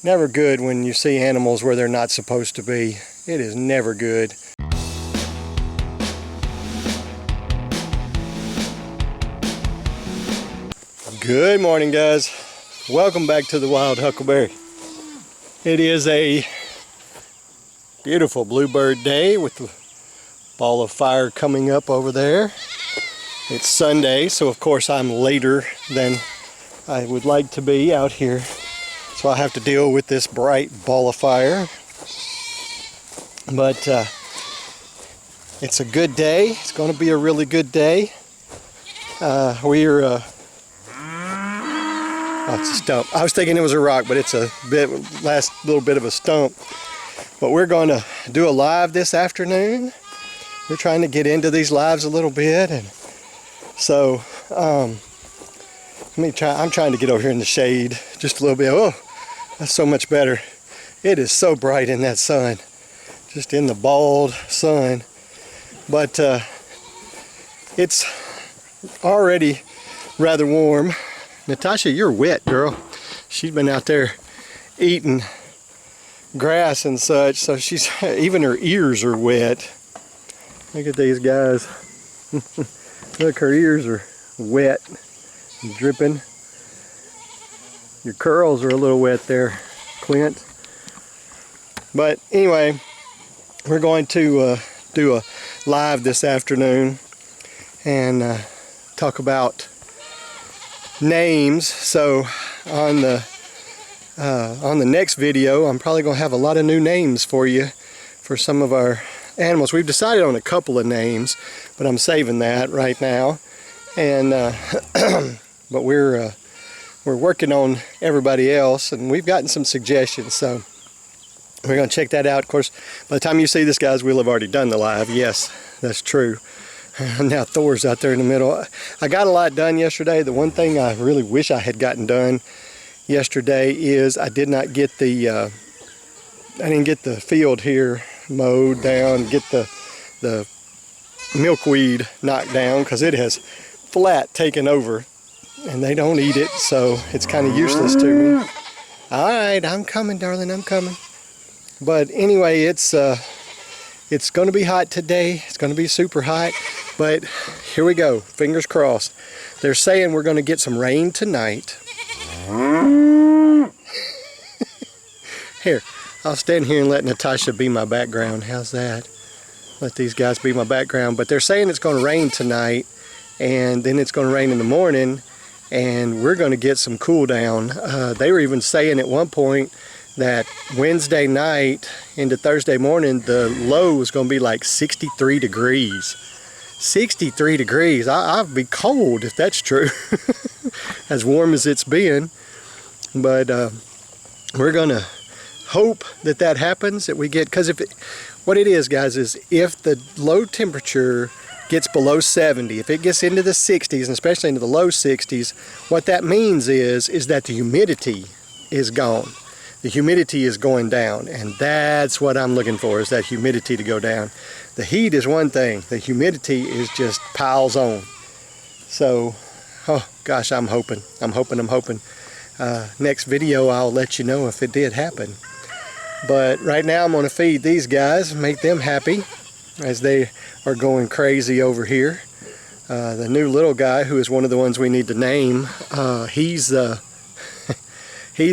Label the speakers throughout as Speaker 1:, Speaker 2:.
Speaker 1: Never good when you see animals where they're not supposed to be. It is never good. Good morning, guys. Welcome back to the Wild Huckleberry. It is a beautiful bluebird day with the ball of fire coming up over there. It's Sunday, so of course I'm later than I would like to be out here. So I have to deal with this bright ball of fire. But it's a good day. It's going to be a really good day. Oh, it's a stump. I was thinking it was a rock, but it's a last little bit of a stump. But we're going to do a live this afternoon. We're trying to get into these lives a little bit, and so I'm trying to get over here in the shade just a little bit. Oh, that's so much better. It is so bright in that sun, just in the bald sun. But it's already rather warm. Natasha, you're wet, girl. She's been out there eating grass and such, so she's even her ears are wet. Look at these guys. Look, her ears are wet and dripping. Your curls are a little wet there, Clint. But anyway, we're going to do a live this afternoon and talk about names. So on the next video, I'm probably going to have a lot of new names for you for some of our animals. We've decided on a couple of names, but I'm saving that right now. And but we're working on everybody else, and we've gotten some suggestions, so we're going to check that out. Of course, by the time you see this, guys, we'll have already done the live. Yes, that's true. Now Thor's out there in the middle. I got a lot done yesterday. The one thing I really wish I had gotten done yesterday is I did not get the I didn't get the field here mowed down, get the milkweed knocked down, because it has flat taken over and they don't eat it, so it's kind of useless to me. All right, I'm coming, darling, I'm coming. But anyway, it's going to be hot today. It's going to be super hot. But here we go. Fingers crossed. They're saying we're going to get some rain tonight. Here, I'll stand here and let Natasha be my background. How's that? Let these guys be my background. But they're saying it's going to rain tonight, and then it's going to rain in the morning, and we're going to get some cool down. They were even saying at one point that Wednesday night into Thursday morning, the low was going to be like 63 degrees. 63 degrees. I'd be cold if that's true. As warm as it's been. But we're going to hope that that happens, that we get, because what it is, guys, is if the low temperature gets below 70, if it gets into the 60s, and especially into the low 60s, what that means is that the humidity is gone. The humidity is going down, and that's what I'm looking for, is that humidity to go down. The heat is one thing. The humidity is just piles on. So, oh gosh, I'm hoping. Next video, I'll let you know if it did happen. But right now, I'm going to feed these guys, make them happy, as they are going crazy over here. The new little guy, who is one of the ones we need to name, he's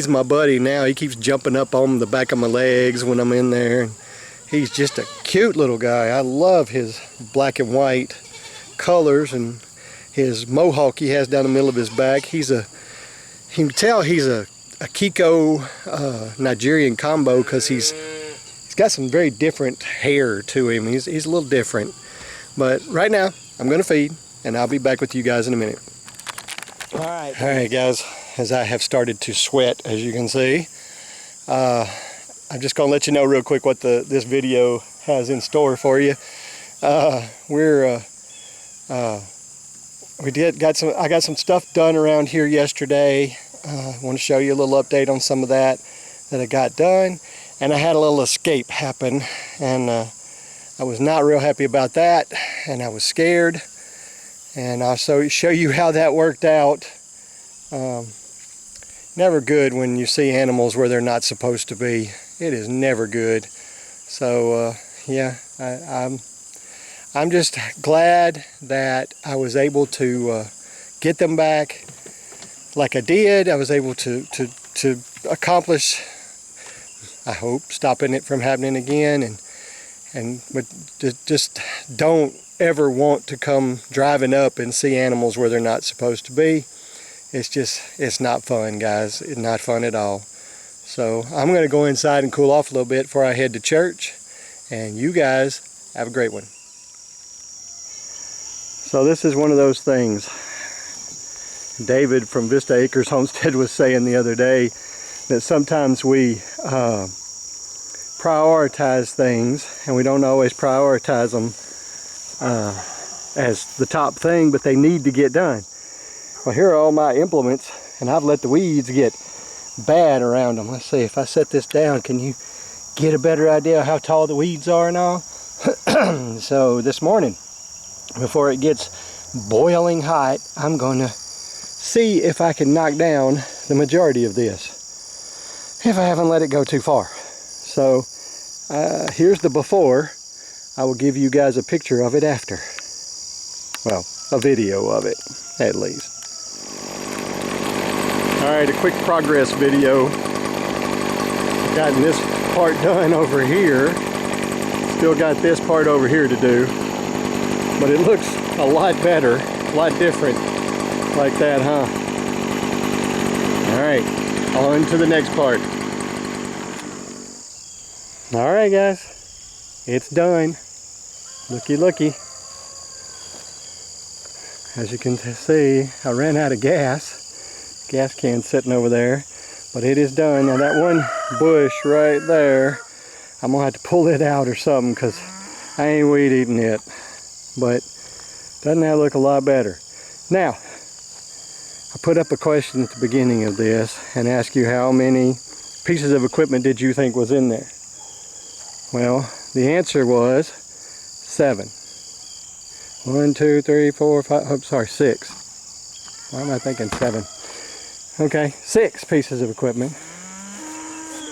Speaker 1: my buddy now. He keeps jumping up on the back of my legs when I'm in there. He's just a cute little guy. I love his black and white colors and his mohawk he has down the middle of his back. You can tell he's a Kiko Nigerian combo, because he's got some very different hair to him. He's a little different. But right now, I'm going to feed, and I'll be back with you guys in a minute. All right, guys. As I have started to sweat, as you can see. I'm just going to let you know real quick what this video has in store for you. I got some stuff done around here yesterday. I want to show you a little update on some of that I got done. And I had a little escape happen, and I was not real happy about that, and I was scared. And I'll show you how that worked out. never good when you see animals where they're not supposed to be. It is never good. So yeah, I'm just glad that I was able to get them back like I did. I was able to accomplish, I hope, stopping it from happening again, but just don't ever want to come driving up and see animals where they're not supposed to be. It's not fun, guys. It's not fun at all. So I'm going to go inside and cool off a little bit before I head to church, and you guys have a great one. So this is one of those things David from Vista Acres Homestead was saying the other day, that sometimes we prioritize things and we don't always prioritize them as the top thing, but they need to get done. Well, here are all my implements, and I've let the weeds get bad around them. Let's see, if I set this down, can you get a better idea of how tall the weeds are and all? So this morning, before it gets boiling hot, I'm going to see if I can knock down the majority of this, if I haven't let it go too far. So here's the before. I will give you guys a picture of it after. Well, a video of it, at least. Alright, a quick progress video. Gotten this part done over here. Still got this part over here to do. But it looks a lot better, a lot different like that, huh? Alright, on to the next part. Alright guys, it's done. Looky looky. As you can see, I ran out of gas. Gas can sitting over there, but it is done. Now that one bush right there, I'm gonna have to pull it out or something because I ain't weed eating it. But doesn't that look a lot better? Now, I put up a question at the beginning of this and asked you how many pieces of equipment did you think was in there? Well, the answer was 7. 1, 2, 3, 4, 5, oh, sorry, 6. Why am I thinking 7? Okay, 6 pieces of equipment.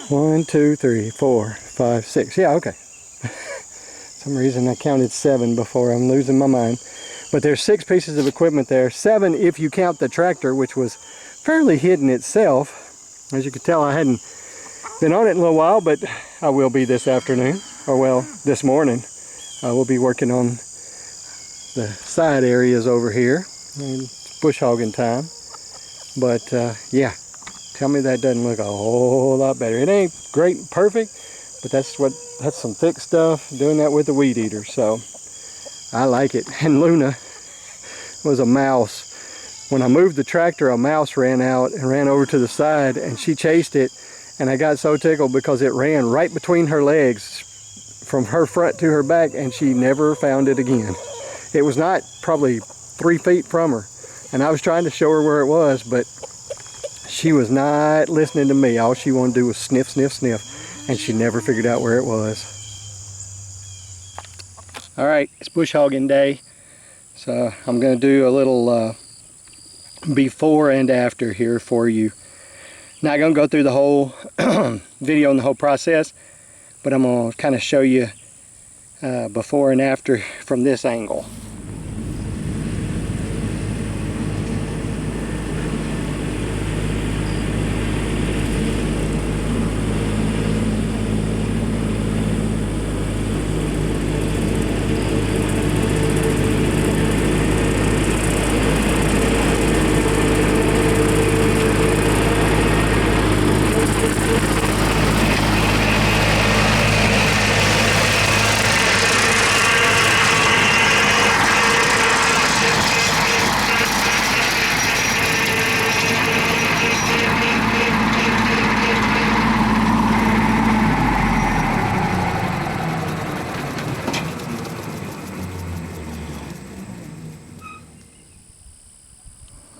Speaker 1: 1, 2, 3, 4, 5, 6. Yeah, okay. Some reason I counted 7 before. I'm losing my mind. But there's 6 pieces of equipment there. 7 if you count the tractor, which was fairly hidden itself. As you can tell, I hadn't been on it in a little while, but I will be this afternoon. Or well, this morning. We'll be working on the side areas over here. And it's bush hogging time. But yeah, tell me that doesn't look a whole lot better. It ain't great and perfect, but that's some thick stuff, doing that with the weed eater. So I like it. And Luna was a mouse. When I moved the tractor, a mouse ran out and ran over to the side, and she chased it, and I got so tickled because it ran right between her legs from her front to her back, and she never found it again. It was not probably 3 feet from her. And I was trying to show her where it was, but she was not listening to me. All she wanted to do was sniff, sniff, sniff, and she never figured out where it was. All right, it's bush hogging day, so I'm going to do a little before and after here for you. Not going to go through the whole video and the whole process, but I'm going to kind of show you before and after from this angle.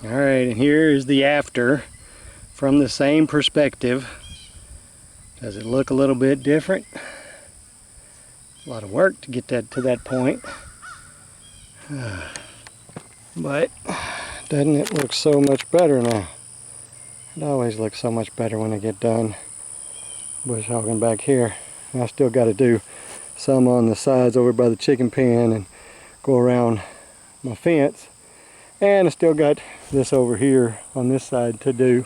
Speaker 1: Alright, and here is the after from the same perspective. Does it look a little bit different? A lot of work to get that to that point. But doesn't it look so much better now? It always looks so much better when they get done bush hogging back here. And I still got to do some on the sides over by the chicken pen and go around my fence. And I still got this over here on this side to do.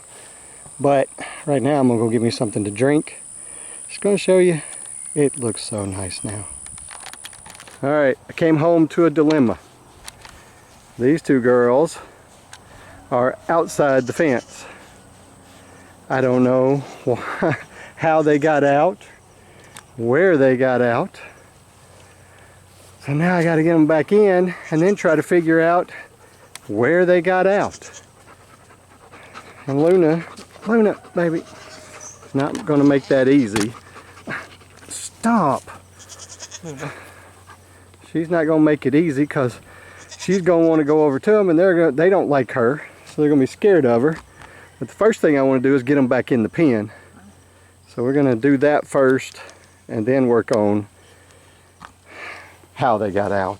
Speaker 1: But right now I'm going to go get me something to drink. Just going to show you. It looks so nice now. Alright, I came home to a dilemma. These two girls are outside the fence. I don't know how they got out, where they got out. So now I got to get them back in and then try to figure out where they got out. And Luna, baby, not going to make that easy. Stop. She's not going to make it easy because she's going to want to go over to them, and they don't like her, so they're going to be scared of her. But the first thing I want to do is get them back in the pen. So we're going to do that first and then work on how they got out.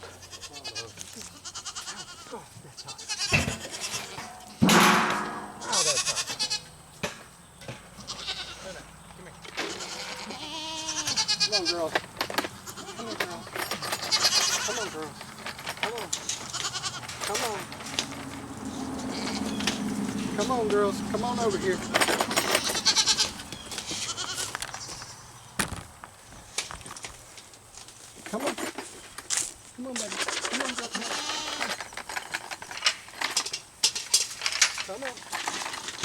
Speaker 1: Come on, girls. Come on, girls. Come on, girls. Come on. Come on. Come on, girls. Come on over here. Come on. Come on, baby. Come on, girl. Come on.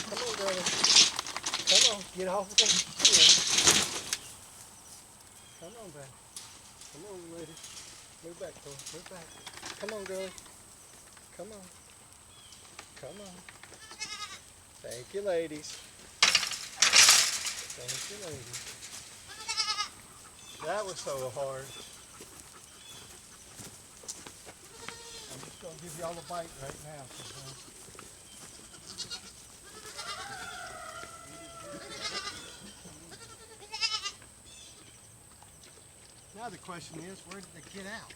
Speaker 1: Come on, girl. Come on. Get off of them. Come on, baby. Come on, lady. Move back, girl. Move back. Come on, girl. Come on. Come on. Thank you, ladies. Thank you, ladies. That was so hard. I'm just going to give y'all a bite right now. Now the question is, where did they get out?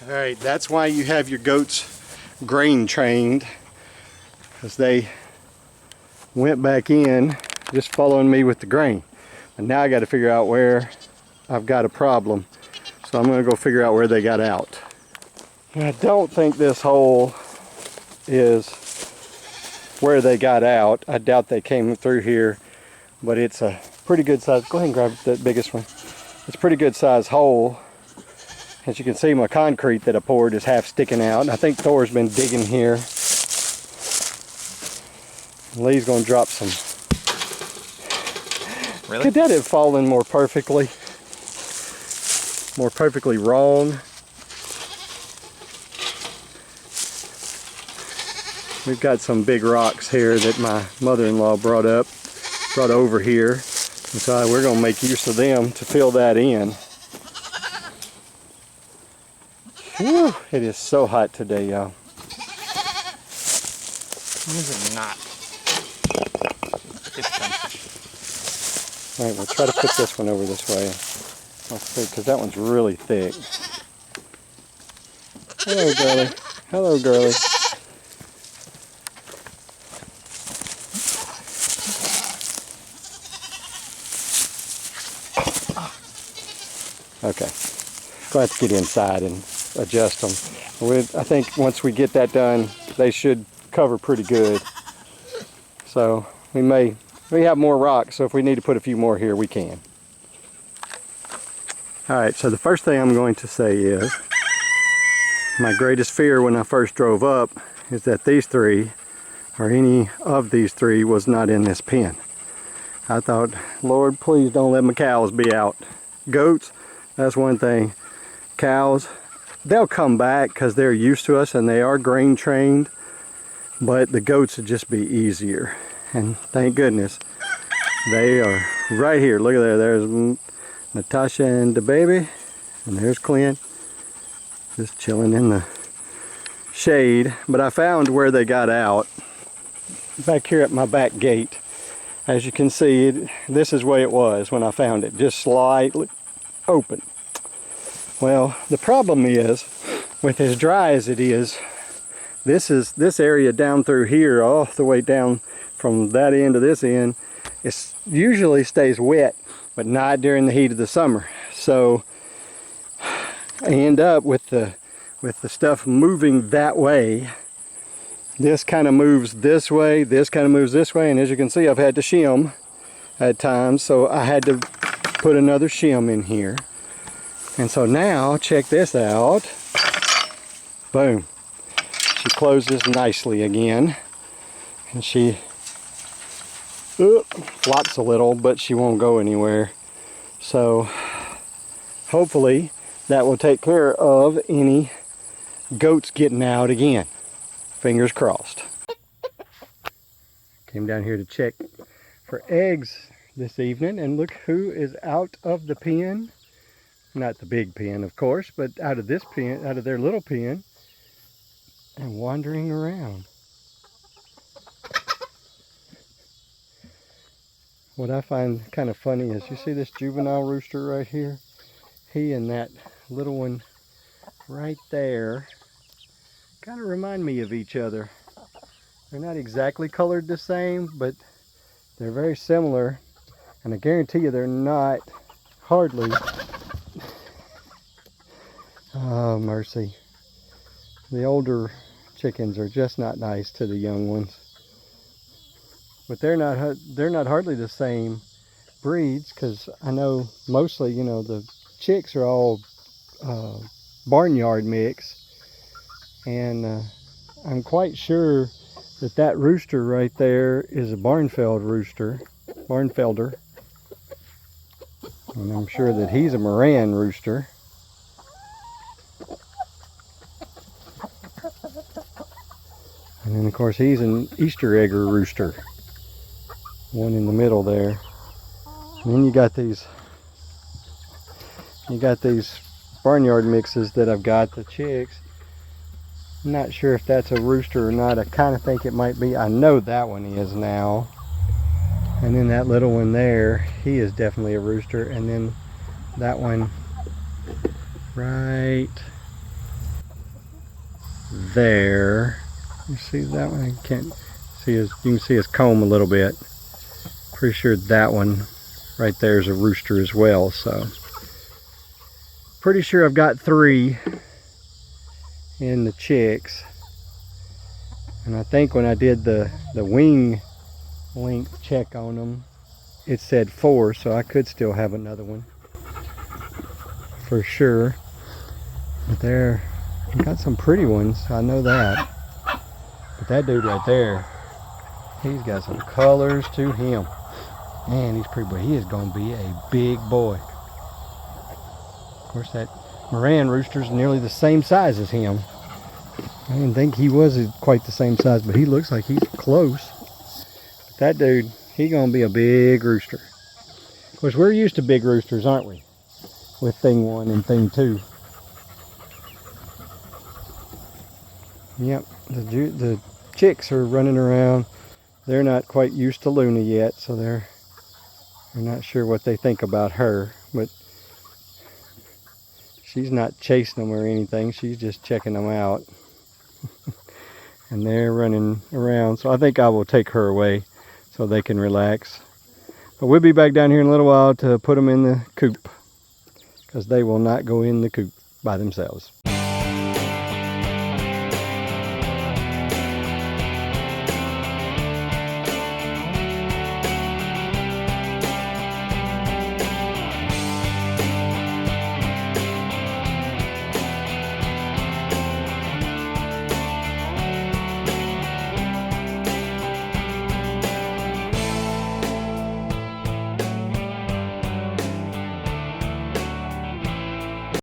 Speaker 1: All right, that's why you have your goats grain trained, because they went back in just following me with the grain. And now I got to figure out where I've got a problem. So I'm going to go figure out where they got out. And I don't think this hole is where they got out. I doubt they came through here, but it's a pretty good size. Go ahead and grab the biggest one. It's a pretty good size hole. As you can see, my concrete that I poured is half sticking out. And I think Thor's been digging here. Lee's going to drop some.
Speaker 2: Really?
Speaker 1: Could that have fallen more perfectly wrong? We've got some big rocks here that my mother-in-law brought over here. And so we're going to make use of them to fill that in. Whew, it is so hot today, y'all.
Speaker 2: This is not.
Speaker 1: All right, we'll try to put this one over this way. Because that one's really thick. Hello, girlie. Hello, girlie. Okay. Going to have to get inside and adjust them. I think once we get that done, they should cover pretty good. So we have more rocks, so if we need to put a few more here, we can. Alright, so the first thing I'm going to say is, my greatest fear when I first drove up is that these three, or any of these three, was not in this pen. I thought, Lord, please don't let my cows be out. Goats, that's one thing. Cows, they'll come back because they're used to us and they are grain trained, but the goats would just be easier. And thank goodness they are right here. Look at there. There's Natasha and the baby, and there's Clint just chilling in the shade, but I found where they got out back here at my back gate. As you can see, this is where it was when I found it, just slightly open. Well, the problem is, with as dry as it is, this area down through here, all the way down from that end to this end, it usually stays wet, but not during the heat of the summer. So I end up with the stuff moving that way. This kind of moves this way, this kind of moves this way, and as you can see, I've had to shim at times, so I had to put another shim in here. And so now, check this out. Boom. She closes nicely again, and she flops a little, but she won't go anywhere. So hopefully that will take care of any goats getting out again. Fingers crossed. Came down here to check for eggs this evening, and look who is out of the pen. Not the big pen, of course, but out of this pen, out of their little pen, and wandering around. What I find kind of funny is, you see this juvenile rooster right here? He and that little one right there kind of remind me of each other. They're not exactly colored the same, but they're very similar, and I guarantee you they're not hardly, oh mercy, the older chickens are just not nice to the young ones. But they're not hardly the same breeds, because I know mostly, you know, the chicks are all barnyard mix. And I'm quite sure that rooster right there is a Barnfelder. And I'm sure that he's a Moran rooster. And then of course he's an Easter egger rooster. One in the middle there. And then you got these barnyard mixes that I've got, the chicks. I'm not sure if that's a rooster or not. I kind of think it might be. I know that one is now. And then that little one there, he is definitely a rooster. And then that one right there. You see that one? I can't see his, you can see his comb a little bit. Pretty sure that one right there is a rooster as well. So pretty sure I've got 3 in the chicks, and I think when I did the wing length check on them, it said 4, so I could still have another one for sure. But there, I got some pretty ones, I know that. But that dude right there, he's got some colors to him. Man, he's pretty boy. He is going to be a big boy. Of course, that Moran rooster's nearly the same size as him. I didn't think he was quite the same size, but he looks like he's close. But that dude, he's going to be a big rooster. Of course, we're used to big roosters, aren't we? With thing 1 and thing 2. Yep, the chicks are running around. They're not quite used to Luna yet, so they're not sure what they think about her. But she's not chasing them or anything. She's just checking them out. And they're running around. So I think I will take her away so they can relax. But we'll be back down here in a little while to put them in the coop, because they will not go in the coop by themselves.